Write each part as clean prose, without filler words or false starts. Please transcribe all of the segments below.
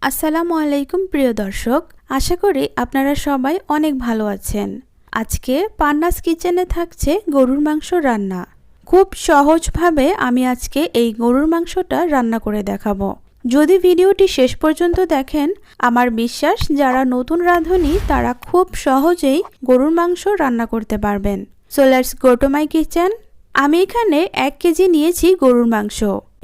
আসসালামু আলাইকুম প্রিয় দর্শক, আশা করি আপনারা সবাই অনেক ভালো আছেন। আজকে পান্নাস কিচেনে থাকছে গরুর মাংস রান্না। খুব সহজভাবে আমি আজকে এই গরুর মাংসটা রান্না করে দেখাবো। যদি ভিডিওটি শেষ পর্যন্ত দেখেন, আমার বিশ্বাস যারা নতুন রাঁধুনি তারা খুব সহজেই গরুর মাংস রান্না করতে পারবেন। So let's go to my kitchen. আমি এখানে 1 কেজি নিয়েছি গরুর মাংস।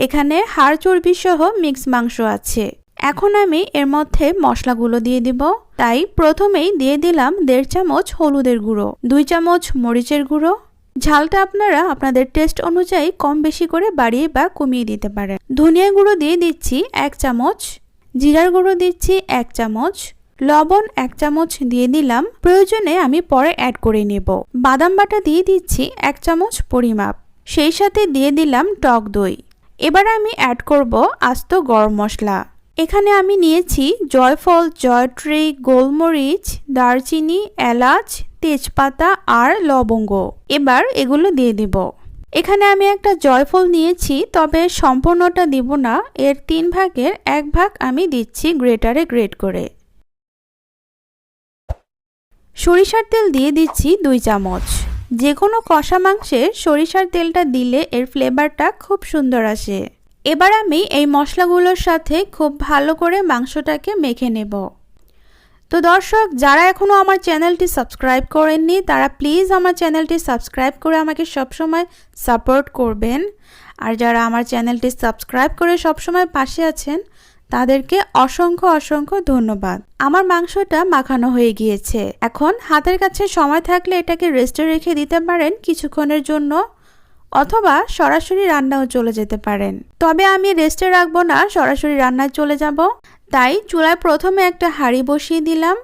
এখানে হাড় চর্বি সহ মিক্স মাংস আছে। এখন আমি এর মধ্যে মশলাগুলো দিয়ে দিব। তাই প্রথমেই দিয়ে দিলাম 1.5 চামচ হলুদের গুঁড়ো, 2 চামচ মরিচের গুঁড়ো। ঝালটা আপনারা আপনাদের টেস্ট অনুযায়ী কম বেশি করে বাড়িয়ে বা কমিয়ে দিতে পারেন। ধনিয়া গুঁড়ো দিয়ে দিচ্ছি 1 চামচ, জিরার গুঁড়ো দিচ্ছি 1 চামচ, লবণ 1 চামচ দিয়ে দিলাম। প্রয়োজনে আমি পরে অ্যাড করে নেব। বাদাম বাটা দিয়ে দিচ্ছি 1 চামচ পরিমাপ, সেই সাথে দিয়ে দিলাম টক দই। এবার আমি অ্যাড করব আস্ত গরম মশলা। এখানে আমি নিয়েছি জয়ফল, জয়ত্রী, গোলমরিচ, দারচিনি, এলাচ, তেজপাতা আর লবঙ্গ। এবার এগুলো দিয়ে দিব। এখানে আমি একটা জয়ফল নিয়েছি, তবে সম্পূর্ণটা দিব না, এর 3 ভাগের 1 ভাগ আমি দিচ্ছি গ্রেটারে গ্রেট করে। সরিষার তেল দিয়ে দিচ্ছি 2 চামচ। যে কোনো কষা মাংসে সরিষার তেলটা দিলে এর ফ্লেভারটা খুব সুন্দর আসে। এবার আমি এই মশলাগুলোর সাথে খুব ভালো করে মাংসটাকে মেখে নেব। তো দর্শক, যারা এখনও আমার চ্যানেলটি সাবস্ক্রাইব করেননি তারা প্লিজ আমার চ্যানেলটি সাবস্ক্রাইব করে আমাকে সবসময় সাপোর্ট করবেন। আর যারা আমার চ্যানেলটি সাবস্ক্রাইব করে সবসময় পাশে আছেন তাদেরকে অসংখ্য অসংখ্য ধন্যবাদ। আমার মাংসটা মাখানো হয়ে গিয়েছে। এখন হাতের কাছে সময় থাকলে এটাকে রেস্টে রেখে দিতে পারেন কিছুক্ষণের জন্য, অথবা সরাসরি রান্নাও চলে যেতে পারেন। তবে আমি রেস্টে রাখবো না, সরাসরি রান্নায় চলে যাব। তাই চুলায় প্রথমে একটা হাঁড়ি বসিয়ে দিলাম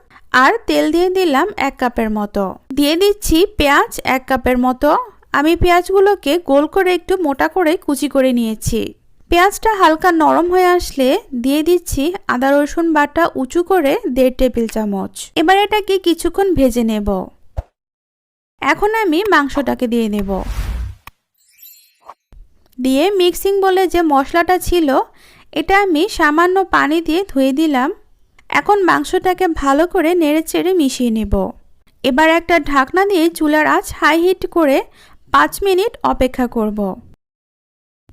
আর তেল দিয়ে দিলাম 1 কাপের মতো। দিয়ে দিচ্ছি পেঁয়াজ 1 কাপের মতো। আমি পেঁয়াজগুলোকে গোল করে একটু মোটা করে কুচি করে নিয়েছি। পেঁয়াজটা হালকা নরম হয়ে আসলে দিয়ে দিচ্ছি আদা রসুন বাটা উঁচু করে 1.5 টেবিল চামচ। এবার এটাকে কিছুক্ষণ ভেজে নেব। এখন আমি মাংসটাকে দিয়ে নেব। দিয়ে মিক্সিং বলে যে মশলাটা ছিল এটা আমি সামান্য পানি দিয়ে ধুয়ে দিলাম। এখন মাংসটাকে ভালো করে নেড়েচেড়ে মিশিয়ে নেব। এবার একটা ঢাকনা দিয়ে চুলার আঁচ হাই হিট করে 5 মিনিট অপেক্ষা করব।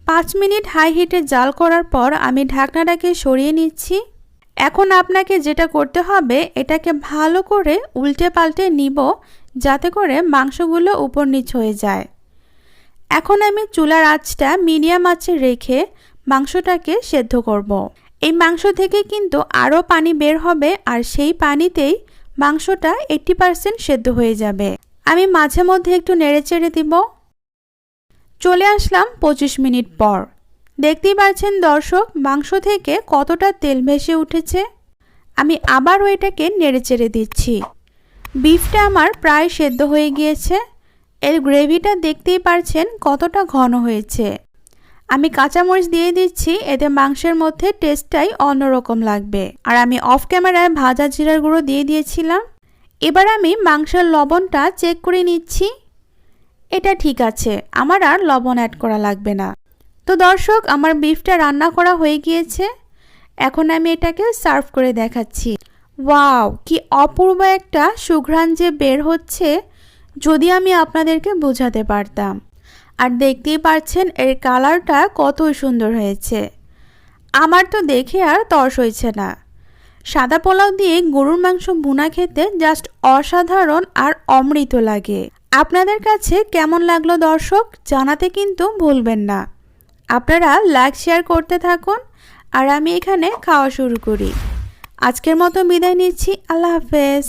5 মিনিট হাই হিটে জাল করার পর আমি ঢাকনাটাকে সরিয়ে নিচ্ছি। এখন আপনাকে যেটা করতে হবে, এটাকে ভালো করে উল্টে পাল্টে নিব যাতে করে মাংসগুলো উপর নিচ হয়ে যায়। এখন আমি চুলার আঁচটা মিডিয়াম আঁচে রেখে মাংসটাকে সেদ্ধ করব। এই মাংস থেকে কিন্তু আরও পানি বের হবে আর সেই পানিতেই মাংসটা 80% সেদ্ধ হয়ে যাবে। আমি মাঝে মধ্যে একটু নেড়েচেড়ে দিব। চলে আসলাম 25 মিনিট পর। দেখতেই পাচ্ছেন দর্শক, মাংস থেকে কতটা তেল ভেসে উঠেছে। আমি আবারও এটাকে নেড়েচেড়ে দিচ্ছি। বিফটা আমার প্রায় সেদ্ধ হয়ে গিয়েছে। এর গ্রেভিটা দেখতেই পারছেন কতটা ঘন হয়েছে। আমি কাঁচামরিচ দিয়ে দিচ্ছি, এতে মাংসের মধ্যে টেস্টটাই অন্যরকম লাগবে। আর আমি অফ ক্যামেরায় ভাজা জিরার গুঁড়ো দিয়ে দিয়েছিলাম। এবার আমি মাংসের লবণটা চেক করে নিচ্ছি। এটা ঠিক আছে, আমার আর লবণ অ্যাড করা লাগবে না। তো দর্শক, আমার বিফটা রান্না করা হয়ে গিয়েছে। এখন আমি এটাকে সার্ভ করে দেখাচ্ছি। ওয়াও, কি অপূর্ব একটা সুঘ্রাণ যে বের হচ্ছে, যদি আমি আপনাদেরকে বোঝাতে পারতাম। আর দেখতেই পাচ্ছেন এর কালারটা কত সুন্দর হয়েছে। আমার তো দেখে আর তর্স হয়েছে না। সাদা পোলাও দিয়ে গরুর মাংস ভুনা খেতে জাস্ট অসাধারণ আর অমৃত লাগে। আপনাদের কাছে কেমন লাগলো দর্শক জানাতে কিন্তু ভুলবেন না। আপনারা লাইক শেয়ার করতে থাকুন আর আমি এখানে খাওয়া শুরু করি। আজকের মতো বিদায় নিচ্ছি। আল্লাহ হাফেজ।